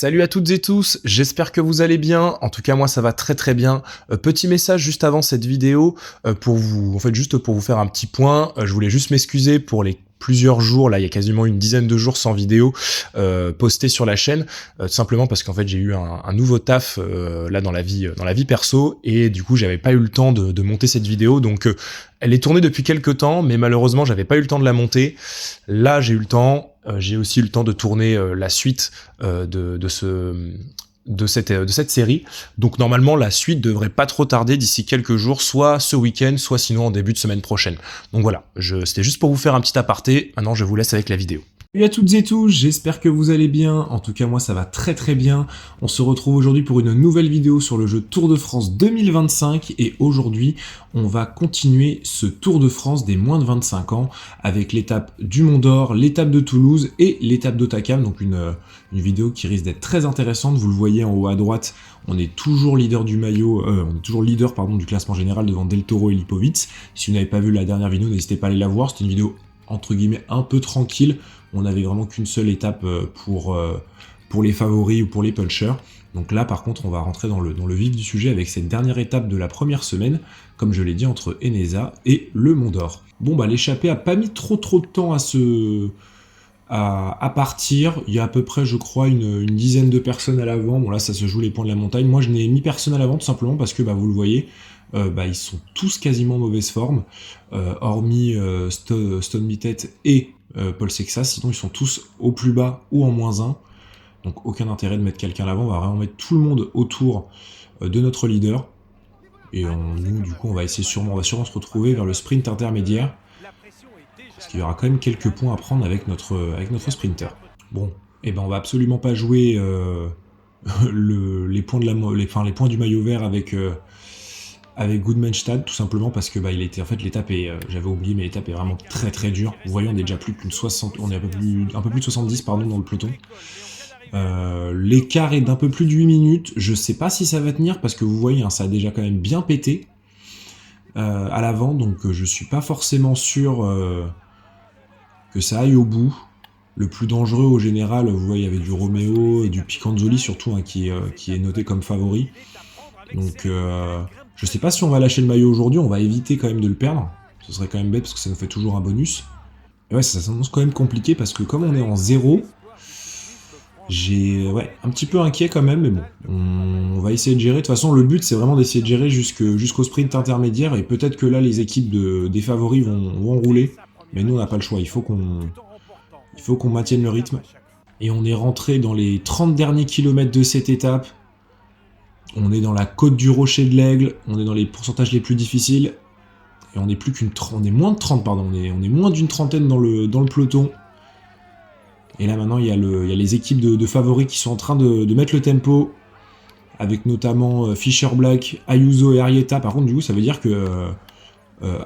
Salut à toutes et tous, j'espère que vous allez bien. En tout cas, moi ça va très très bien. Petit message juste avant cette vidéo pour vous, juste pour vous faire un petit point. Je voulais juste m'excuser pour les plusieurs jours, là il y a quasiment une dizaine de jours sans vidéo postée sur la chaîne, tout simplement parce qu'en fait j'ai eu un nouveau taf là dans la vie perso, et du coup j'avais pas eu le temps de monter cette vidéo, donc elle est tournée depuis quelques temps, mais malheureusement j'avais pas eu le temps de la monter. Là j'ai eu le temps. J'ai aussi eu le temps de tourner la suite de cette série. Donc normalement la suite devrait pas trop tarder d'ici quelques jours, soit ce week-end, soit sinon en début de semaine prochaine. Donc voilà, c'était juste pour vous faire un petit aparté. Maintenant je vous laisse avec la vidéo. Salut à toutes et tous, j'espère que vous allez bien. En tout cas moi ça va très très bien. On se retrouve aujourd'hui pour une nouvelle vidéo sur le jeu Tour de France 2025, et aujourd'hui on va continuer ce Tour de France des moins de 25 ans avec l'étape du Mont d'Or, l'étape de Toulouse et l'étape d'Hautacam. Donc une vidéo qui risque d'être très intéressante. Vous le voyez en haut à droite, on est toujours leader du maillot, du classement général devant Del Toro et Lipovic. Si vous n'avez pas vu la dernière vidéo, n'hésitez pas à aller la voir. C'était une vidéo entre guillemets un peu tranquille. On n'avait vraiment qu'une seule étape pour les favoris ou pour les punchers. Donc là par contre on va rentrer dans le vif du sujet avec cette dernière étape de la première semaine, comme je l'ai dit, entre Enesa et le Mont d'Or. Bon bah l'échappée a pas mis trop de temps à partir. Il y a à peu près je crois une dizaine de personnes à l'avant. Bon là ça se joue les points de la montagne. Moi je n'ai mis personne à l'avant tout simplement parce que vous le voyez, ils sont tous quasiment en mauvaise forme, hormis Stone Mittet et Paul Sexas, sinon ils sont tous au plus bas ou en -1, donc aucun intérêt de mettre quelqu'un à l'avant. On va vraiment mettre tout le monde autour de notre leader, et nous du coup on va sûrement se retrouver vers le sprint intermédiaire, parce qu'il y aura quand même quelques points à prendre avec notre sprinter. Bon, et on va absolument pas jouer les points du maillot vert avec Goodmanstad, tout simplement parce que l'étape est, j'avais oublié, mais l'étape est vraiment très très dure. Vous voyez, on est déjà plus qu'une 60, on est un peu plus de 70 dans le peloton. L'écart est d'un peu plus de 8 minutes. Je sais pas si ça va tenir parce que vous voyez, ça a déjà quand même bien pété à l'avant, donc je suis pas forcément sûr que ça aille au bout. Le plus dangereux au général, vous voyez, il y avait du Romeo et du Picanzoli surtout, qui est noté comme favori. Donc je sais pas si on va lâcher le maillot aujourd'hui, on va éviter quand même de le perdre. Ce serait quand même bête parce que ça nous fait toujours un bonus. Et ouais, ça s'annonce quand même compliqué parce que comme on est en 0, j'ai un petit peu inquiet quand même, mais bon, on va essayer de gérer. De toute façon, le but c'est vraiment d'essayer de gérer jusqu'au sprint intermédiaire, et peut-être que là les équipes des favoris vont rouler, mais nous on n'a pas le choix, il faut qu'on maintienne le rythme. Et on est rentré dans les 30 derniers kilomètres de cette étape. On est dans la côte du Rocher de l'Aigle, on est dans les pourcentages les plus difficiles, et on est moins de 30, pardon, on est moins d'une trentaine dans le peloton. Et là maintenant il y a les équipes de favoris qui sont en train de mettre le tempo, avec notamment Fischer Black, Ayuso et Arrieta. Par contre du coup ça veut dire que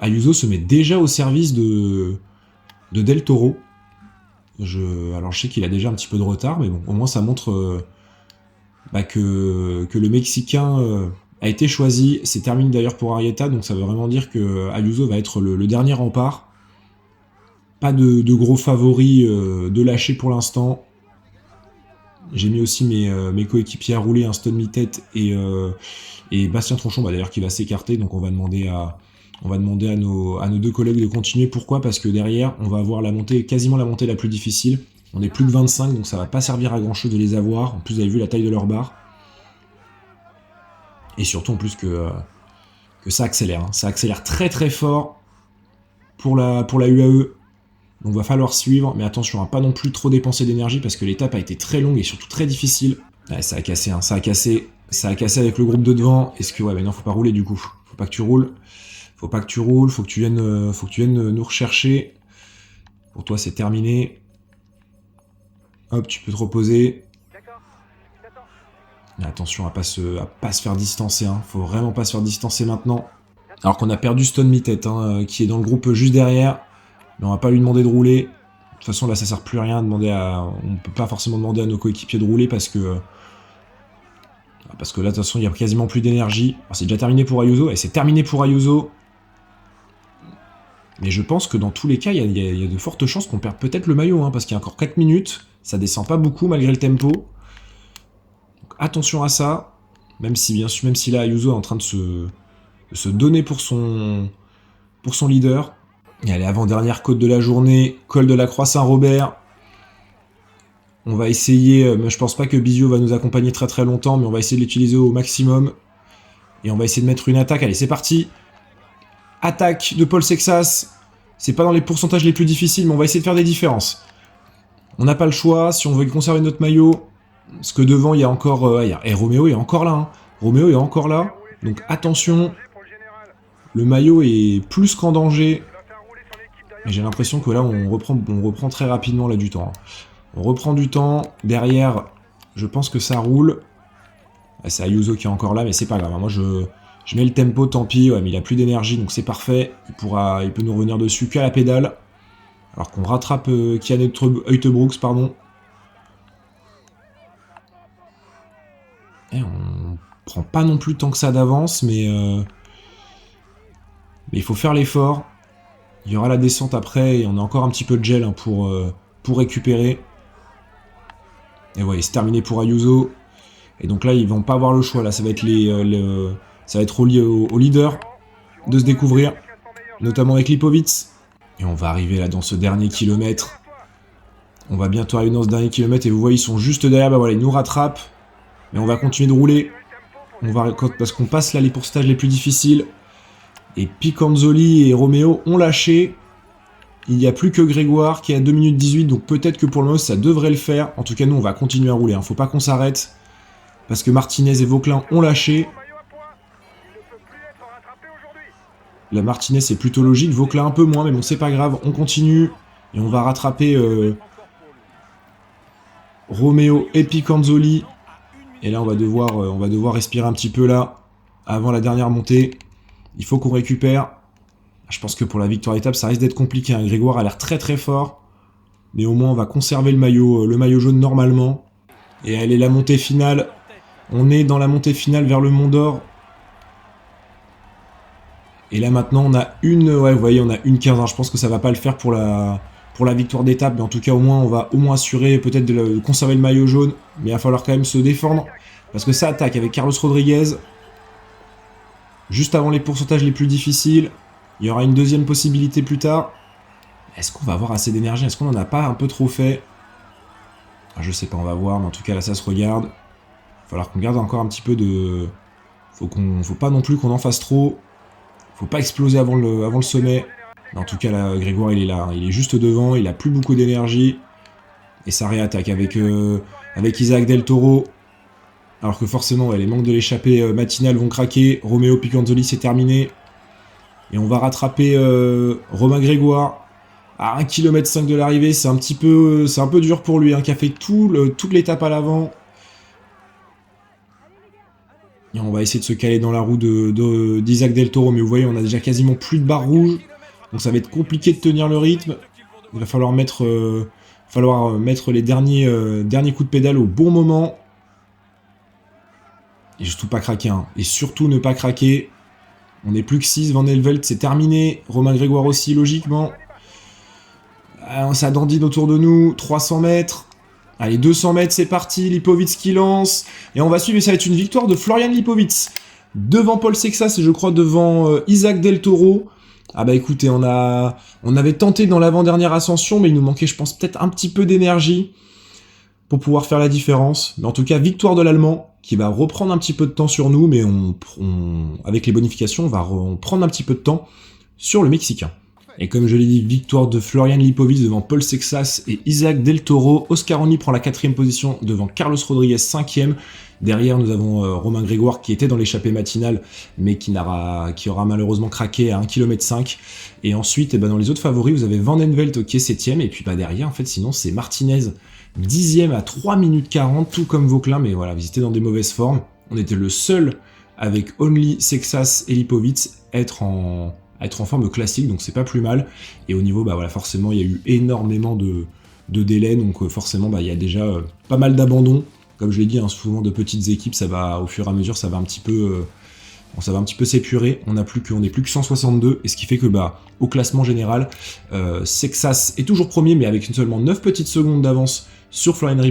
Ayuso se met déjà au service de Del Toro. Alors je sais qu'il a déjà un petit peu de retard, mais bon, au moins ça montre que le Mexicain a été choisi. C'est terminé d'ailleurs pour Arrieta, donc ça veut vraiment dire que Ayuso va être le dernier rempart. Pas de gros favoris de lâcher pour l'instant. J'ai mis aussi mes coéquipiers à rouler, Stone Mittet et Bastien Tronchon, d'ailleurs qui va s'écarter, donc on va demander à nos deux collègues de continuer. Pourquoi ? Parce que derrière on va avoir quasiment la montée la plus difficile. On est plus de 25, donc ça va pas servir à grand chose de les avoir. En plus, vous avez vu la taille de leur barre. Et surtout, en plus, que ça accélère. Ça accélère très très fort pour la UAE. Donc va falloir suivre. Mais attention à pas non plus trop dépenser d'énergie, parce que l'étape a été très longue et surtout très difficile. Ouais, ça a cassé, ça a cassé avec le groupe de devant. Est-ce que... Ouais, mais non, faut pas rouler du coup. Faut pas que tu roules. Faut que tu viennes nous rechercher. Pour toi, c'est terminé. Hop, tu peux te reposer. Mais attention à pas se faire distancer, Faut vraiment pas se faire distancer maintenant. Alors qu'on a perdu Stone Mittet, qui est dans le groupe juste derrière. Mais on va pas lui demander de rouler. De toute façon, là, ça sert plus à rien on peut pas forcément demander à nos coéquipiers de rouler parce que là, de toute façon, il y a quasiment plus d'énergie. C'est déjà terminé pour Ayuso, et c'est terminé pour Ayuso. Mais je pense que dans tous les cas, il y a de fortes chances qu'on perde peut-être le maillot, parce qu'il y a encore 4 minutes. Ça descend pas beaucoup malgré le tempo. attention à ça, même si bien sûr, même si là Ayuso est en train de se donner pour son leader. Et allez, avant-dernière côte de la journée, col de la Croix-Saint-Robert. On va essayer, mais je pense pas que Bizio va nous accompagner très très longtemps, mais on va essayer de l'utiliser au maximum. Et on va essayer de mettre une attaque. Allez, c'est parti. Attaque de Paul Sexas. C'est pas dans les pourcentages les plus difficiles, mais on va essayer de faire des différences. On n'a pas le choix, si on veut conserver notre maillot. Parce que devant, il y a encore... et Roméo est encore là. Hein. Roméo est encore là. Donc attention. Le maillot est plus qu'en danger. Et j'ai l'impression que là, on reprend très rapidement là, du temps. On reprend du temps. Derrière, je pense que ça roule. C'est Ayuso qui est encore là, mais c'est pas grave. Moi, je mets le tempo, tant pis. Ouais, mais il a plus d'énergie, donc c'est parfait. Il peut nous revenir dessus qu'à la pédale. Alors qu'on rattrape Kian Uijtebroeks, pardon. Et on prend pas non plus tant que ça d'avance, mais il faut faire l'effort. Il y aura la descente après, et on a encore un petit peu de gel hein, pour récupérer. Et ouais, c'est terminé pour Ayuso. Et donc là, ils vont pas avoir le choix. Là, ça va être ça va être relié au leader de se découvrir, notamment avec Lipovic. Et on va arriver là dans ce dernier kilomètre. On va bientôt arriver dans ce dernier kilomètre et vous voyez, ils sont juste derrière. Bah voilà, ils nous rattrapent. Mais on va continuer de rouler. Parce qu'on passe là les pourcentages les plus difficiles. Et Picanzoli et Roméo ont lâché. Il n'y a plus que Grégoire qui est à 2 minutes 18. Donc peut-être que pour le moment, ça devrait le faire. En tout cas, nous, on va continuer à rouler. Hein. Faut pas qu'on s'arrête. Parce que Martinez et Vauclin ont lâché. La Martinez, c'est plutôt logique. Vauclin un peu moins, mais bon, c'est pas grave. On continue. Et on va rattraper Roméo et Picanzoli. Et là, on va devoir respirer un petit peu là, avant la dernière montée. Il faut qu'on récupère. Je pense que pour la victoire d'étape, ça risque d'être compliqué. Hein. Grégoire a l'air très très fort. Mais au moins, on va conserver le maillot jaune normalement. Et elle est la montée finale. On est dans la montée finale vers le Mont d'Or. Et là maintenant, on a ouais, vous voyez, on a une 15. Hein. Je pense que ça va pas le faire pour la victoire d'étape. Mais en tout cas, au moins, on va au moins assurer peut-être de conserver le maillot jaune. Mais il va falloir quand même se défendre. Parce que ça attaque avec Carlos Rodriguez. Juste avant les pourcentages les plus difficiles. Il y aura une deuxième possibilité plus tard. Est-ce qu'on va avoir assez d'énergie? Est-ce qu'on en a pas un peu trop fait? Je sais pas, on va voir. Mais en tout cas, là, ça se regarde. Il va falloir qu'on garde encore un petit peu de... Faut pas non plus qu'on en fasse trop. Faut pas exploser avant le sommet. Mais en tout cas, là, Grégoire, il est là. Il est juste devant. Il a plus beaucoup d'énergie. Et ça réattaque avec Isaac Del Toro. Alors que forcément, les manques de l'échappée matinale vont craquer. Roméo Picanzoli, c'est terminé. Et on va rattraper Romain Grégoire à 1,5 km de l'arrivée. C'est un peu dur pour lui, hein, qui a fait toute l'étape à l'avant. Et on va essayer de se caler dans la roue d'Isaac Del Toro. Mais vous voyez, on a déjà quasiment plus de barres rouges. Donc ça va être compliqué de tenir le rythme. Il va falloir mettre les derniers coups de pédale au bon moment. Et surtout pas craquer. Hein. Et surtout ne pas craquer. On n'est plus que 6. Van Helvelt, c'est terminé. Romain Grégoire aussi, logiquement. Ça dandine autour de nous. 300 mètres. Allez, 200 mètres, c'est parti. Lipovic qui lance. Et on va suivre. Et ça va être une victoire de Florian Lipovic. Devant Paul Sexas et je crois devant Isaac Del Toro. Ah bah écoutez, on avait tenté dans l'avant-dernière ascension, mais il nous manquait, je pense, peut-être un petit peu d'énergie pour pouvoir faire la différence. Mais en tout cas, victoire de l'Allemand, qui va reprendre un petit peu de temps sur nous, mais avec les bonifications, on va prendre un petit peu de temps sur le Mexicain. Et comme je l'ai dit, victoire de Florian Lipovic devant Paul Sexas et Isaac Del Toro. Oscaroni prend la 4e position devant Carlos Rodriguez 5e. Derrière, nous avons Romain Grégoire qui était dans l'échappée matinale, mais qui aura malheureusement craqué à 1,5 km. Et ensuite, dans les autres favoris, vous avez Van Envelt qui est 7e. Et puis derrière, en fait, sinon, c'est Martinez 10e à 3 minutes 40, tout comme Vauclin. Mais voilà, vous étiez dans des mauvaises formes. On était le seul avec Only, Sexas et Lipovic être en forme classique, donc c'est pas plus mal. Et au niveau, voilà, forcément, il y a eu énormément de délais, donc forcément, il y a déjà pas mal d'abandon. Comme je l'ai dit, hein, souvent de petites équipes, ça va au fur et à mesure, ça va un petit peu s'épurer. On n'est plus que 162, et ce qui fait que au classement général, Sexas est toujours premier, mais avec seulement 9 petites secondes d'avance sur Florian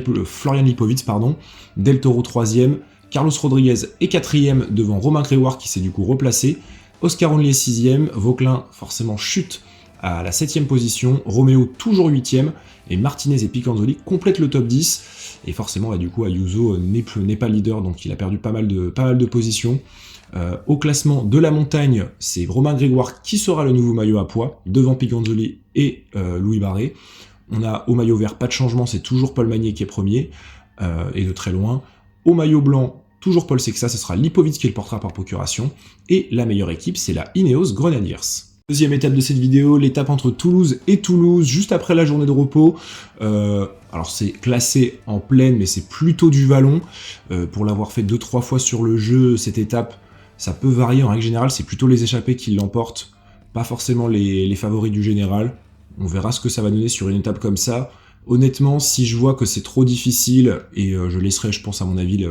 Lipowitz, pardon. Del Toro 3e, Carlos Rodriguez est 4e devant Romain Grégoire qui s'est du coup replacé. Oscar Onley est 6e, Vauquelin forcément chute à la 7e position, Roméo toujours 8e, et Martinez et Picanzoli complètent le top 10, et forcément bah, du coup Ayuso n'est pas leader, donc il a perdu pas mal de positions. Au classement de la montagne, c'est Romain Grégoire qui sera le nouveau maillot à poids, devant Picanzoli et Louis Barré. On a au maillot vert, pas de changement, c'est toujours Paul Magnier qui est premier, et de très loin. Au maillot blanc, toujours Paul Sexa, ce sera Lipowitz qui le portera par procuration, et la meilleure équipe, c'est la Ineos Grenadiers. Deuxième étape de cette vidéo, l'étape entre Toulouse et Toulouse, juste après la journée de repos. Alors c'est classé en plaine, mais c'est plutôt du vallon. Pour l'avoir fait 2-3 fois sur le jeu, cette étape, ça peut varier. En règle générale, c'est plutôt les échappés qui l'emportent, pas forcément les favoris du général. On verra ce que ça va donner sur une étape comme ça. Honnêtement, si je vois que c'est trop difficile, et je laisserai, je pense à mon avis,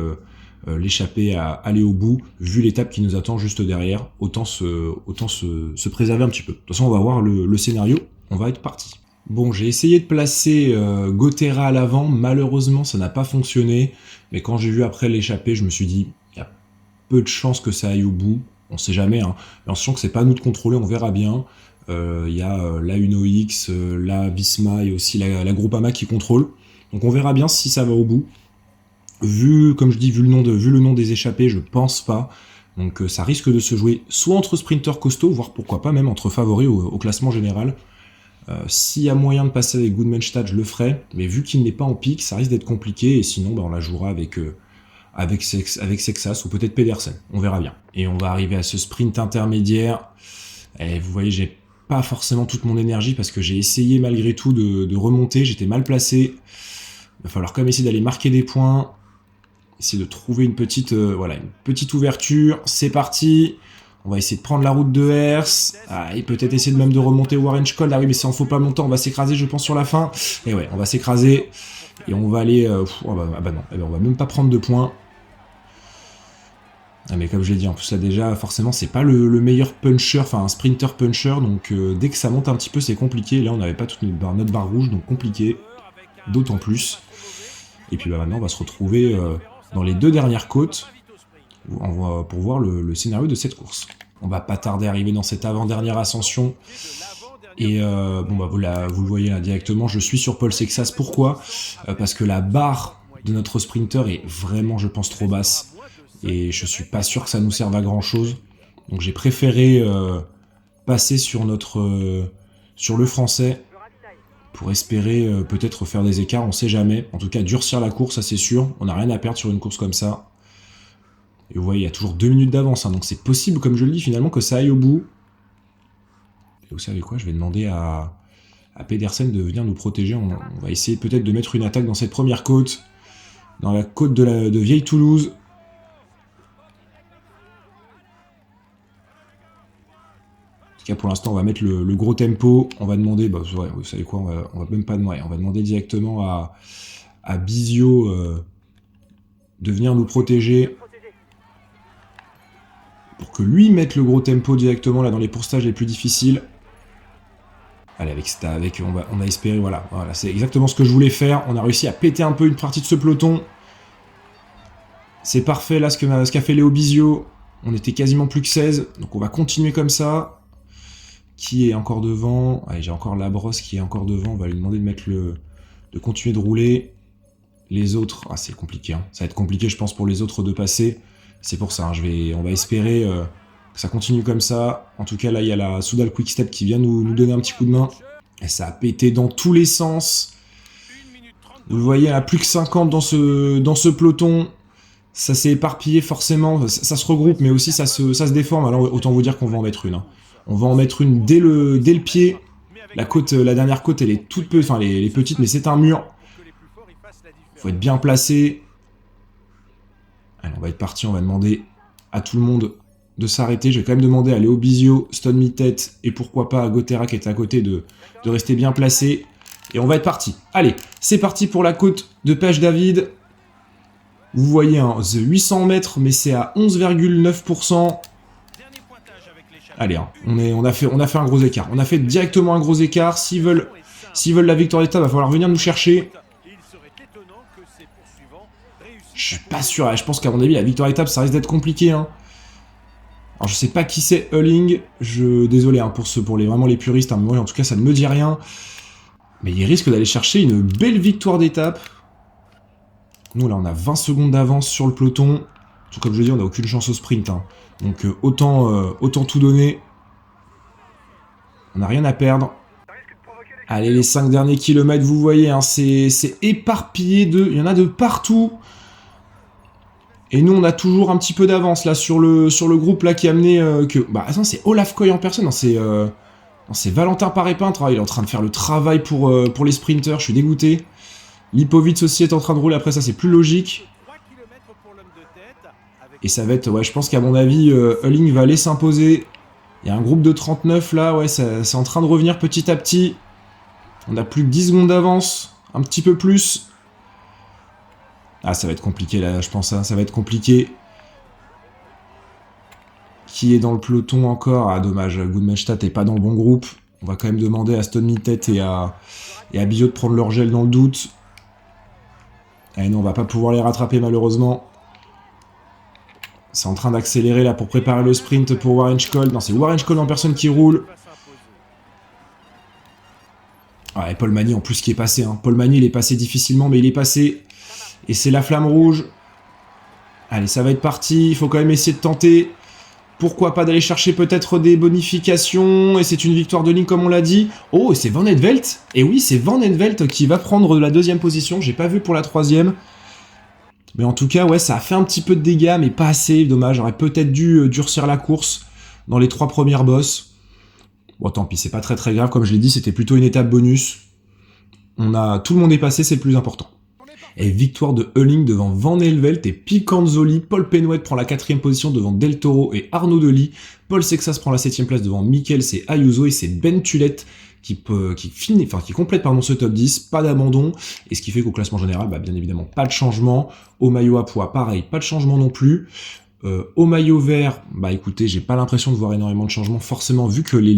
l'échapper à aller au bout, vu l'étape qui nous attend juste derrière, autant se préserver un petit peu. De toute façon, on va voir le scénario, on va être parti. Bon, j'ai essayé de placer Gotera à l'avant, malheureusement ça n'a pas fonctionné, mais quand j'ai vu après l'échappée, je me suis dit, il y a peu de chances que ça aille au bout, on sait jamais, hein, mais en sachant que c'est pas à nous de contrôler, on verra bien. Il y a la Uno X, la Visma et aussi la Groupama qui contrôle, donc on verra bien si ça va au bout. Comme je dis, vu le nom des échappés, je pense pas. Donc ça risque de se jouer soit entre sprinters costauds, voire pourquoi pas même entre favoris au classement général. S'il y a moyen de passer avec Goodmanstad, je le ferai, mais vu qu'il n'est pas en pique, ça risque d'être compliqué, et sinon bah, on la jouera avec Sexas ou peut-être Pedersen, on verra bien. Et on va arriver à ce sprint intermédiaire, et vous voyez, j'ai pas forcément toute mon énergie, parce que j'ai essayé malgré tout de remonter, j'étais mal placé. Il va falloir quand même essayer d'aller marquer des points, essayer de trouver une petite ouverture. C'est parti. On va essayer de prendre la route de Hers. Ah, et peut-être essayer de même de remonter Warren Scholl. Ah oui, mais ça en faut pas longtemps. On va s'écraser, je pense, sur la fin. Et ouais, on va s'écraser. Et on va aller... non. On va même pas prendre de points. Ah, mais comme je l'ai dit, en plus là déjà, forcément, c'est pas le meilleur puncher, enfin un sprinter puncher. Donc dès que ça monte un petit peu, c'est compliqué. Là, on n'avait pas toute notre barre rouge, donc compliqué. D'autant plus. Et puis bah, maintenant, on va se retrouver... dans les 2 dernières côtes, pour voir le scénario de cette course. On va pas tarder à arriver dans cette avant-dernière ascension. Et bon bah vous le voyez là directement, je suis sur Paul Sexas. Pourquoi ? Parce que la barre de notre sprinter est vraiment, je pense, trop basse. Et je suis pas sûr que ça nous serve à grand chose. Donc j'ai préféré passer sur le français, pour espérer peut-être faire des écarts, on sait jamais. En tout cas, durcir la course, ça c'est sûr. On n'a rien à perdre sur une course comme ça. Et vous voyez, il y a toujours 2 minutes d'avance, hein, donc c'est possible, comme je le dis, finalement, que ça aille au bout. Et vous savez quoi, je vais demander à Pedersen de venir nous protéger. On va essayer peut-être de mettre une attaque dans cette première côte, dans la côte de Vieille Toulouse. En tout cas, pour l'instant, on va mettre le gros tempo. On va demander, bah, ouais, vous savez quoi, on va même pas demander. On va demander directement à Bizio de venir nous protéger pour que lui mette le gros tempo directement là dans les pourstages les plus difficiles. Allez, on a espéré, voilà, c'est exactement ce que je voulais faire. On a réussi à péter un peu une partie de ce peloton. C'est parfait là ce qu'a fait Léo Bizio. On était quasiment plus que 16, donc on va continuer comme ça. Qui est encore devant? Allez, j'ai encore Labrosse qui est encore devant. On va lui demander de continuer de rouler. Les autres, c'est compliqué. Hein. Ça va être compliqué, je pense, pour les autres de passer. C'est pour ça. Hein, on va espérer que ça continue comme ça. En tout cas, là, il y a la Soudal Quickstep qui vient nous donner un petit coup de main. Et ça a pété dans tous les sens. Vous voyez, il y a plus que 50 dans ce peloton. Ça s'est éparpillé forcément. Ça se regroupe, mais aussi ça se déforme. Alors, autant vous dire qu'on va en mettre une. Hein. On va en mettre une dès le pied. La dernière côte, elle est toute petite, enfin, elle est petite, mais c'est un mur. Faut être bien placé. Allez, on va être parti, on va demander à tout le monde de s'arrêter. Je vais quand même demander à Léo Bizio, Stone Mittet et pourquoi pas à Gotera qui est à côté de rester bien placé. Et on va être parti. Allez, c'est parti pour la côte de Pêche David. Vous voyez, hein, 800 mètres, mais c'est à 11,9%. Allez, hein, on a fait un gros écart. On a fait directement un gros écart. S'ils veulent la victoire d'étape, il va falloir venir nous chercher. Je suis pas sûr, je pense qu'à mon avis, la victoire étape, ça risque d'être compliqué. Hein. Alors, je sais pas qui c'est Hulling. Désolé hein, vraiment les puristes, hein, mais moi, en tout cas, ça ne me dit rien. Mais il risque d'aller chercher une belle victoire d'étape. Nous, là, on a 20 secondes d'avance sur le peloton. Tout comme je le dis, on n'a aucune chance au sprint. Hein. Donc, autant tout donner. On n'a rien à perdre. Allez, les 5 derniers kilomètres, vous voyez, hein, c'est éparpillé il y en a de partout. Et nous, on a toujours un petit peu d'avance, là, sur le groupe, là, qui a mené que... Bah, attends, c'est Olaf Koy en personne, hein, c'est Valentin Paré-Peintre, hein, il est en train de faire le travail pour les sprinters, je suis dégoûté. Lipovic aussi est en train de rouler, après ça, c'est plus logique. Et ça va être, ouais, je pense qu'à mon avis, Hulling va aller s'imposer. Il y a un groupe de 39, là, ouais, c'est en train de revenir petit à petit. On a plus que 10 secondes d'avance, un petit peu plus. Ah, ça va être compliqué, là, je pense, hein, ça va être compliqué. Qui est dans le peloton encore? Ah, dommage, Goodmanstadt n'est pas dans le bon groupe. On va quand même demander à Stone Mittet et à Billot de prendre leur gel dans le doute. Ah non, on va pas pouvoir les rattraper, malheureusement. C'est en train d'accélérer, là, pour préparer le sprint pour Warrenschkold. Non, c'est Warrenschkold en personne qui roule. Ah, et Paul Magny, en plus, qui est passé. Hein. Paul Magny, il est passé difficilement, mais il est passé. Et c'est la flamme rouge. Allez, ça va être parti. Il faut quand même essayer de tenter. Pourquoi pas d'aller chercher peut-être des bonifications. Et c'est une victoire de ligne, comme on l'a dit. Oh, et c'est Van Etvelt. Et oui, c'est Van Etvelt qui va prendre la 2e position. J'ai pas vu pour la 3e. Mais en tout cas, ouais, ça a fait un petit peu de dégâts, mais pas assez. Dommage, j'aurais peut-être dû durcir la course dans les 3 premières bosses. Bon, tant pis, c'est pas très très grave. Comme je l'ai dit, c'était plutôt une étape bonus. Tout le monde est passé, c'est le plus important. Et victoire de Hulling devant Van Etvelt et Picanzoli. Paul Penouet prend la 4e position devant Del Toro et Arnaud Delis. Paul Sexas prend la 7e place devant Michels et Ayuso. Et c'est Ben Tulette qui complète ce top 10. Pas d'abandon. Et ce qui fait qu'au classement général, bah, bien évidemment, pas de changement. Au maillot à pois, pareil, pas de changement non plus. Au maillot vert, bah écoutez, j'ai pas l'impression de voir énormément de changements, forcément, vu que les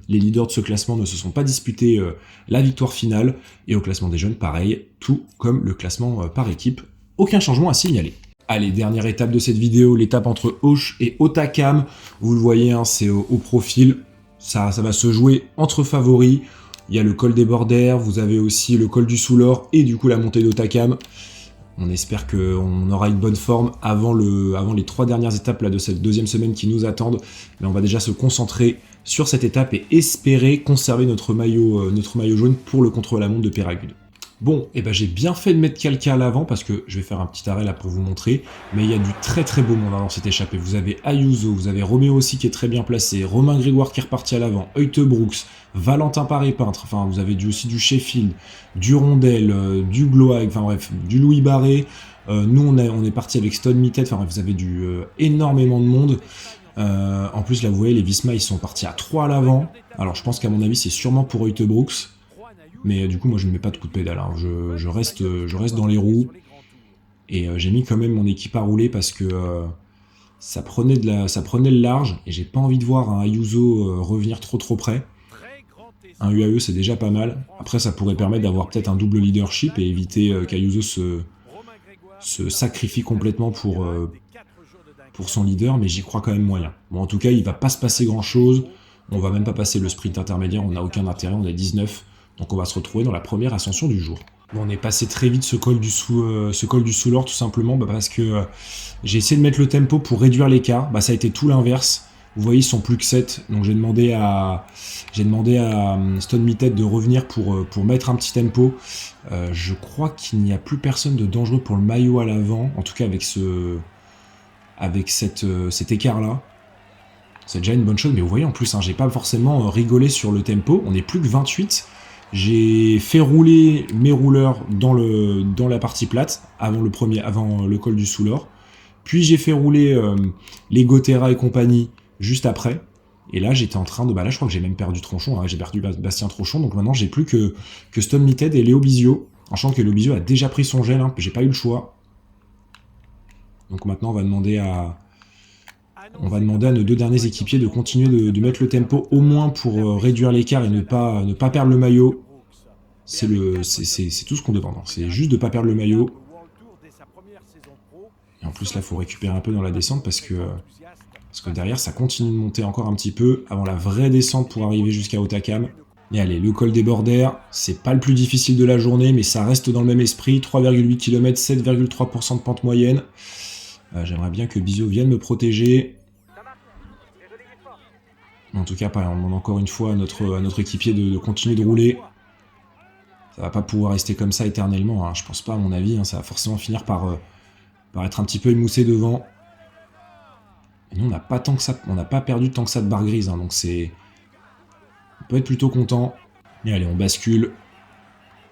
leaders de ce classement ne se sont pas disputés la victoire finale. Et au classement des jeunes, pareil, tout comme le classement par équipe, aucun changement à signaler. Allez, dernière étape de cette vidéo, l'étape entre Auch et Hautacam. Vous le voyez, hein, c'est au profil, ça va se jouer entre favoris. Il y a le col des Bordères, vous avez aussi le col du Soulor et du coup la montée d'Hautacam. On espère qu'on aura une bonne forme avant les 3 dernières étapes là, de cette 2e semaine qui nous attendent. Mais on va déjà se concentrer sur cette étape et espérer conserver notre maillot jaune pour le contre-la-montre de Péragude. Bon, et ben j'ai bien fait de mettre quelqu'un à l'avant parce que je vais faire un petit arrêt là pour vous montrer. Mais il y a du très très beau monde dans cette échappée. Vous avez Ayuso, vous avez Roméo aussi qui est très bien placé, Romain Grégoire qui est reparti à l'avant, Heutebrooks, Valentin Paré-Peintre, enfin vous avez aussi du Sheffield, du Rondel, du Gloag, enfin bref, du Louis Barré. Nous on est parti avec Stone Mittet, enfin vous avez énormément de monde. En plus là vous voyez les Visma ils sont partis à 3 à l'avant. Alors je pense qu'à mon avis c'est sûrement pour Heutebrooks. Mais du coup, moi, je ne mets pas de coup de pédale. Hein. Je reste dans les roues. Et j'ai mis quand même mon équipe à rouler parce que ça prenait le large. Et j'ai pas envie de voir un Ayuso revenir trop près. Un UAE, c'est déjà pas mal. Après, ça pourrait permettre d'avoir peut-être un double leadership et éviter qu'Ayuso se sacrifie complètement pour son leader. Mais j'y crois quand même moyen. Bon, en tout cas, il va pas se passer grand-chose. On va même pas passer le sprint intermédiaire. On n'a aucun intérêt. On est 19. Donc on va se retrouver dans la première ascension du jour. Bon, on est passé très vite ce col du Soulor tout simplement parce que j'ai essayé de mettre le tempo pour réduire l'écart. Bah, ça a été tout l'inverse. Vous voyez, ils sont plus que 7. Donc j'ai demandé à Stone Mittet de revenir pour mettre un petit tempo. Je crois qu'il n'y a plus personne de dangereux pour le maillot à l'avant. En tout cas avec cet écart-là. C'est déjà une bonne chose. Mais vous voyez en plus, hein, j'ai pas forcément rigolé sur le tempo. On est plus que 28. J'ai fait rouler mes rouleurs dans la partie plate, avant le col du Soulor. Puis j'ai fait rouler les Gotera et compagnie juste après. Et là, j'étais en train de... Bah là, je crois que j'ai même perdu Tronchon. Hein, j'ai perdu Bastien Tronchon. Donc maintenant, j'ai plus que Stone Mittet et Léo Bizio. En sachant que Léo Bizio a déjà pris son gel. Hein, j'ai pas eu le choix. Donc maintenant, on va demander à nos 2 derniers équipiers de continuer de mettre le tempo au moins pour réduire l'écart et ne pas perdre le maillot. C'est tout ce qu'on demande. Hein. C'est juste de ne pas perdre le maillot. Et en plus là, il faut récupérer un peu dans la descente parce que derrière, ça continue de monter encore un petit peu avant la vraie descente pour arriver jusqu'à Otakam. Et allez, le col des Borders, c'est pas le plus difficile de la journée, mais ça reste dans le même esprit. 3,8 km, 7,3% de pente moyenne. J'aimerais bien que Bizio vienne me protéger. En tout cas, on demande encore une fois à notre équipier de continuer de rouler. Ça va pas pouvoir rester comme ça éternellement, hein. Je pense pas, à mon avis, hein. Ça va forcément finir par être un petit peu émoussé devant. Et nous, on n'a pas perdu tant que ça de barre grise, hein, donc c'est... On peut être plutôt content. Et allez, on bascule.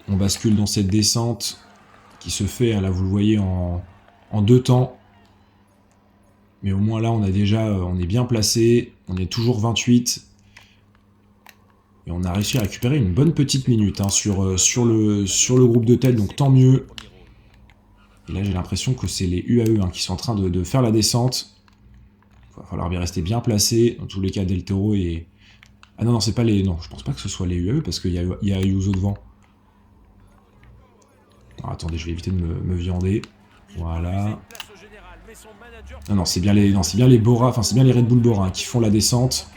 On bascule dans cette descente qui se fait, là vous le voyez, en 2 temps. Mais au moins là, on est bien placé. On est toujours 28. Et on a réussi à récupérer une bonne petite minute, hein, sur le groupe de tête, donc tant mieux. Et là, j'ai l'impression que c'est les UAE, hein, qui sont en train de faire la descente. Il va falloir bien rester bien placé. Dans tous les cas, Del Toro et... Ah non, c'est pas les... Non, je pense pas que ce soit les UAE, parce qu'il y a Ayuso devant. Alors, attendez, je vais éviter de me viander. Voilà. Non, c'est bien les Bora, enfin c'est bien les Red Bull Bora, hein, qui font la descente.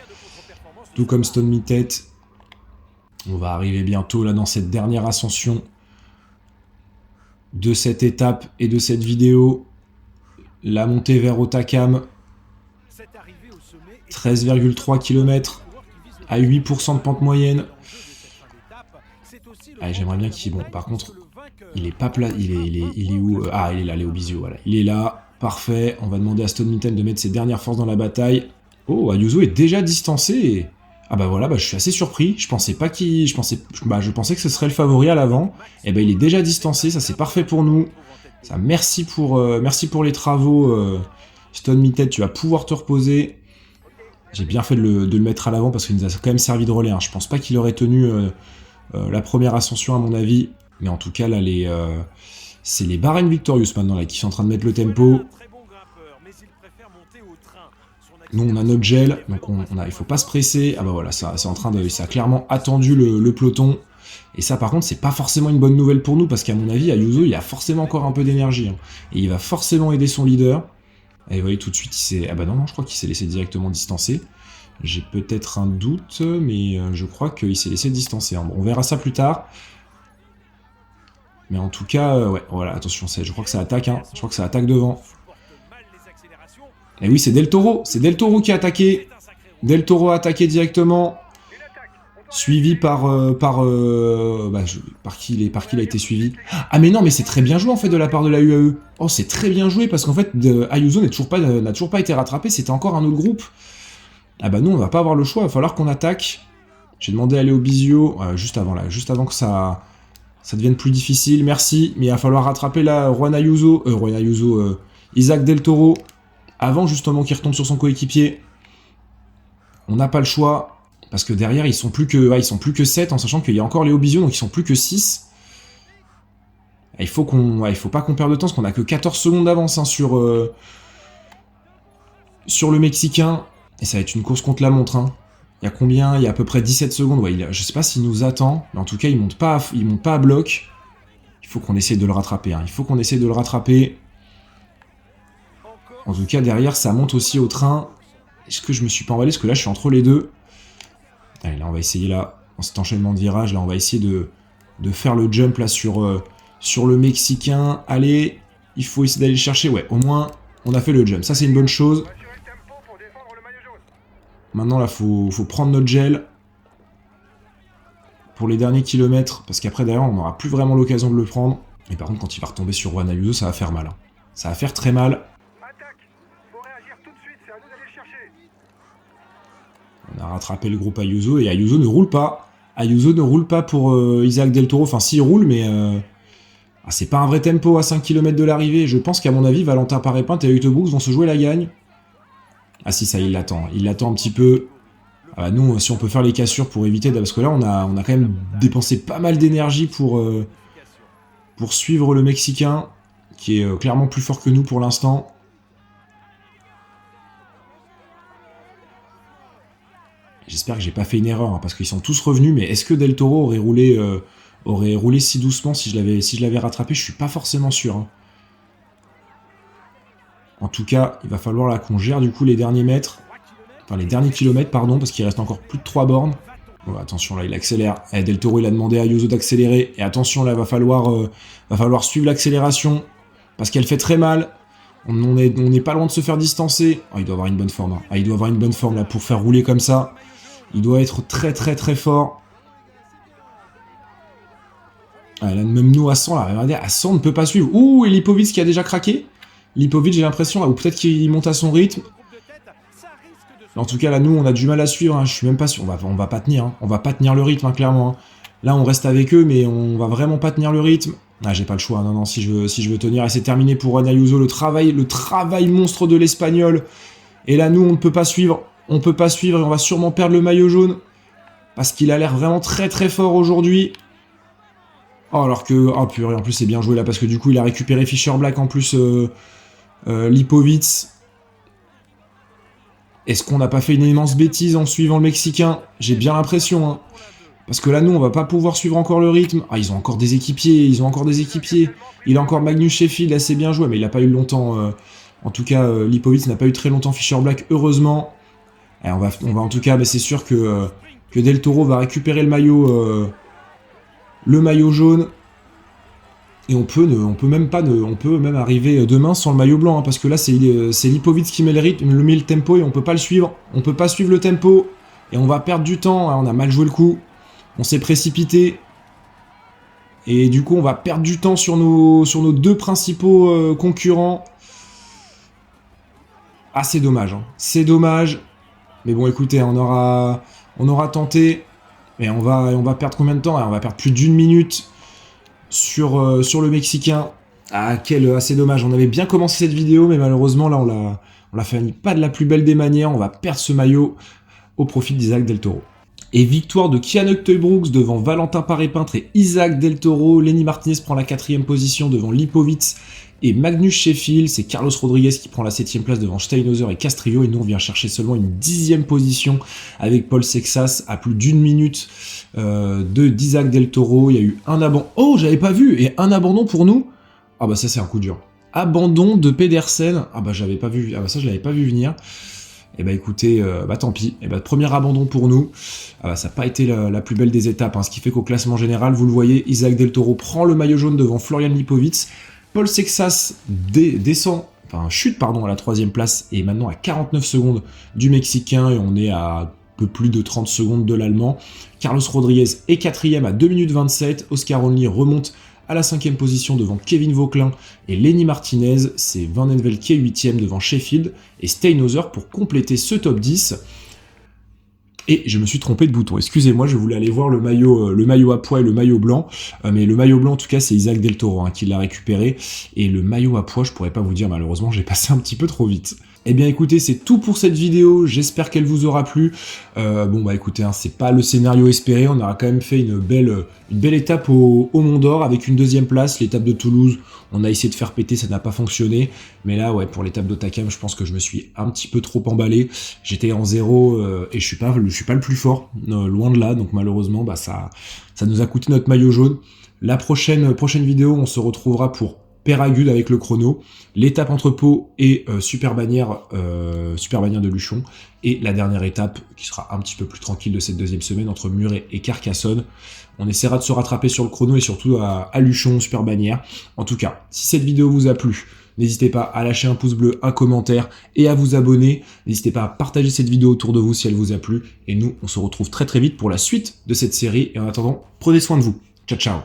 Tout comme Stone Mittet. On va arriver bientôt là dans cette dernière ascension de cette étape et de cette vidéo. La montée vers Otakam. 13,3 km à 8% de pente moyenne. Allez, j'aimerais bien qu'il... Bon, par contre, il est pas plat. Il est où? Ah, il est là, Léo Bizio, voilà. Il est là, parfait. On va demander à Stone Mittet de mettre ses dernières forces dans la bataille. Oh, Ayuso est déjà distancé. Ah bah voilà, je suis assez surpris. Je pensais pas qu'il... Je pensais que ce serait le favori à l'avant. Et ben il est déjà distancé, ça c'est parfait pour nous. Ça, merci pour les travaux. Stone Mittet, tu vas pouvoir te reposer. J'ai bien fait de le mettre à l'avant parce qu'il nous a quand même servi de relais, hein. Je pense pas qu'il aurait tenu la première ascension à mon avis. Mais en tout cas là, c'est les Bahrain Victorious maintenant là, qui sont en train de mettre le tempo. Nous on a notre gel, donc il faut pas se presser. Ah bah voilà, ça a clairement attendu le peloton. Et ça par contre c'est pas forcément une bonne nouvelle pour nous, parce qu'à mon avis Ayuso il a forcément encore un peu d'énergie, hein. Et il va forcément aider son leader. Et vous voyez tout de suite il s'est... Ah bah non, je crois qu'il s'est laissé directement distancer. J'ai peut-être un doute, mais je crois qu'il s'est laissé distancer, hein. Bon, on verra ça plus tard. Mais en tout cas, ouais, voilà, attention, je crois que ça attaque, hein. Je crois que ça attaque devant. Et oui, c'est Del Toro qui a attaqué. Del Toro a attaqué directement. Suivi par qui il a été suivi. Ah mais non, mais c'est très bien joué en fait de la part de la UAE. Oh, c'est très bien joué parce qu'en fait, Ayuso n'a toujours pas été rattrapé, c'était encore un autre groupe. Ah bah non, on va pas avoir le choix, il va falloir qu'on attaque. J'ai demandé à Léo Bizio, juste avant que ça devienne plus difficile, merci. Mais il va falloir rattraper là Isaac Del Toro, avant justement qu'il retombe sur son coéquipier. On n'a pas le choix. Parce que derrière, ils sont plus que 7, en sachant qu'il y a encore Léo Bizio, donc ils sont plus que 6. Il faut pas qu'on perde de temps, parce qu'on a que 14 secondes d'avance, hein, sur le Mexicain. Et ça va être une course contre la montre, hein. Il y a combien? Il y a à peu près 17 secondes. Ouais, je sais pas s'il nous attend, mais en tout cas, il monte pas à bloc. Il faut qu'on essaye de le rattraper, hein. Il faut qu'on essaye de le rattraper. En tout cas, derrière, ça monte aussi au train. Est-ce que je me suis pas emballé? Parce que là, je suis entre les deux. Allez, là, on va essayer, là, dans cet enchaînement de virages, là, on va essayer de faire le jump, là, sur le Mexicain. Allez, il faut essayer d'aller le chercher. Ouais, au moins, on a fait le jump. Ça, c'est une bonne chose. Maintenant, là, faut prendre notre gel pour les derniers kilomètres, parce qu'après, derrière, on n'aura plus vraiment l'occasion de le prendre. Et par contre, quand il va retomber sur Juan Ayuso, ça va faire mal, hein. Ça va faire très mal. On a rattrapé le groupe Ayuso, et Ayuso ne roule pas. Ayuso ne roule pas pour Isaac Del Toro. Enfin, si, il roule, mais c'est pas un vrai tempo à 5 km de l'arrivée. Je pense qu'à mon avis, Valentin Paré-Pinte et Eutte Brooks vont se jouer la gagne. Ah si, ça, il l'attend. Il l'attend un petit peu. Ah bah, nous, si on peut faire les cassures pour éviter... Parce que là, on a quand même dépensé pas mal d'énergie pour suivre le Mexicain, qui est clairement plus fort que nous pour l'instant. J'espère que j'ai pas fait une erreur, hein, parce qu'ils sont tous revenus, mais est-ce que Del Toro aurait roulé si doucement si je l'avais rattrapé? Je suis pas forcément sûr, hein. En tout cas, il va falloir là qu'on gère du coup les derniers mètres. Enfin, les derniers kilomètres, pardon, parce qu'il reste encore plus de 3 bornes. Bon, attention, là, il accélère. Del Toro, il a demandé à Ayuso d'accélérer. Et attention, là, va falloir suivre l'accélération. Parce qu'elle fait très mal. On n'est pas loin de se faire distancer. Oh, il doit avoir une bonne forme. Hein. Ah, il doit avoir une bonne forme, là, pour faire rouler comme ça. Il doit être très, très, très fort. Ah, là, même nous, à 100, là, regardez, à 100, on ne peut pas suivre. Ouh, et Lipovic qui a déjà craqué. Lipovic, j'ai l'impression, ou peut-être qu'il monte à son rythme. En tout cas, là, nous, on a du mal à suivre. Hein. Je suis même pas sûr. On va pas tenir. Hein. On va pas tenir le rythme, hein, clairement. Hein. Là, on reste avec eux, mais on va vraiment pas tenir le rythme. Ah, j'ai pas le choix. Non, non, si je veux tenir. Et c'est terminé pour Juan Ayuso. Le travail monstre de l'Espagnol. Et là, nous, on ne peut pas suivre. On peut pas suivre et on va sûrement perdre le maillot jaune. Parce qu'il a l'air vraiment très très fort aujourd'hui. Oh, alors que... Oh, purée, en plus, c'est bien joué là. Parce que du coup, il a récupéré Fischer Black en plus Lipovic. Est-ce qu'on n'a pas fait une immense bêtise en suivant le Mexicain? J'ai bien l'impression, hein. Parce que là, nous, on va pas pouvoir suivre encore le rythme. Ah, ils ont encore des équipiers, Il a encore Magnus Sheffield, là, c'est bien joué, mais il n'a pas eu longtemps... En tout cas, Lipovic n'a pas eu très longtemps Fischer Black, heureusement. Et on va en tout cas, mais c'est sûr que Del Toro va récupérer le maillot jaune. Et on peut même arriver demain sans le maillot blanc, hein, parce que là c'est Lipovic qui met le rythme, le tempo et on peut pas le suivre. On peut pas suivre le tempo et on va perdre du temps. Hein, on a mal joué le coup, on s'est précipité et du coup on va perdre du temps sur nos deux principaux concurrents. Ah, c'est dommage, hein. C'est dommage. Mais bon, écoutez, on aura tenté et on va perdre combien de temps? On va perdre plus d'1 minute. Sur le Mexicain. Ah, assez dommage. On avait bien commencé cette vidéo, mais malheureusement, là, on l'a fait pas de la plus belle des manières. On va perdre ce maillot au profit d'Isaac Del Toro. Et victoire de Kianock Teubrooks devant Valentin Paré-Peintre et Isaac Del Toro. Lenny Martinez prend la 4e position devant Lipovic et Magnus Sheffield. C'est Carlos Rodriguez qui prend la 7e place devant Steinhauser et Castrillo. Et nous, on vient chercher seulement une 10e position avec Paul Sexas à plus d'1 minute d'Isaac Del Toro. Il y a eu un abandon. Oh, j'avais pas vu. Et un abandon pour nous. Ah bah ça, c'est un coup dur. Abandon de Pedersen. Ah bah j'avais pas vu. Ah bah ça, je l'avais pas vu venir. Et bah écoutez, bah tant pis. Et bah premier abandon pour nous. Ah bah ça n'a pas été la plus belle des étapes. Hein, ce qui fait qu'au classement général, vous le voyez, Isaac Del Toro prend le maillot jaune devant Florian Lipovic. Paul Sexas chute à la 3e place et est maintenant à 49 secondes du Mexicain et on est à un peu plus de 30 secondes de l'Allemand. Carlos Rodriguez est 4e à 2 minutes 27. Oscar Only remonte à la 5e position devant Kevin Vauquelin et Lenny Martinez. C'est Van Envel qui est 8e devant Sheffield et Steinhauser pour compléter ce top 10. Et je me suis trompé de bouton, excusez-moi, je voulais aller voir le maillot à pois et le maillot blanc, mais le maillot blanc en tout cas c'est Isaac Del Toro qui l'a récupéré, et le maillot à pois je pourrais pas vous dire malheureusement, j'ai passé un petit peu trop vite. Eh bien écoutez, c'est tout pour cette vidéo, j'espère qu'elle vous aura plu. Bon bah écoutez, c'est pas le scénario espéré, on aura quand même fait une belle étape au Mont d'Or avec une 2e place, l'étape de Toulouse, on a essayé de faire péter, ça n'a pas fonctionné, mais là ouais, pour l'étape d'Otakam, je pense que je me suis un petit peu trop emballé, j'étais en 0 et je suis pas le plus fort, loin de là, donc malheureusement bah ça nous a coûté notre maillot jaune. La prochaine vidéo, on se retrouvera pour Péragude avec le chrono, l'étape entre Pau et Super Bagnères de Luchon, et la dernière étape qui sera un petit peu plus tranquille de cette 2e semaine entre Muret et Carcassonne. On essaiera de se rattraper sur le chrono et surtout à Luchon, Super Bagnères. En tout cas, si cette vidéo vous a plu, n'hésitez pas à lâcher un pouce bleu, un commentaire et à vous abonner. N'hésitez pas à partager cette vidéo autour de vous si elle vous a plu. Et nous, on se retrouve très très vite pour la suite de cette série. Et en attendant, prenez soin de vous. Ciao, ciao.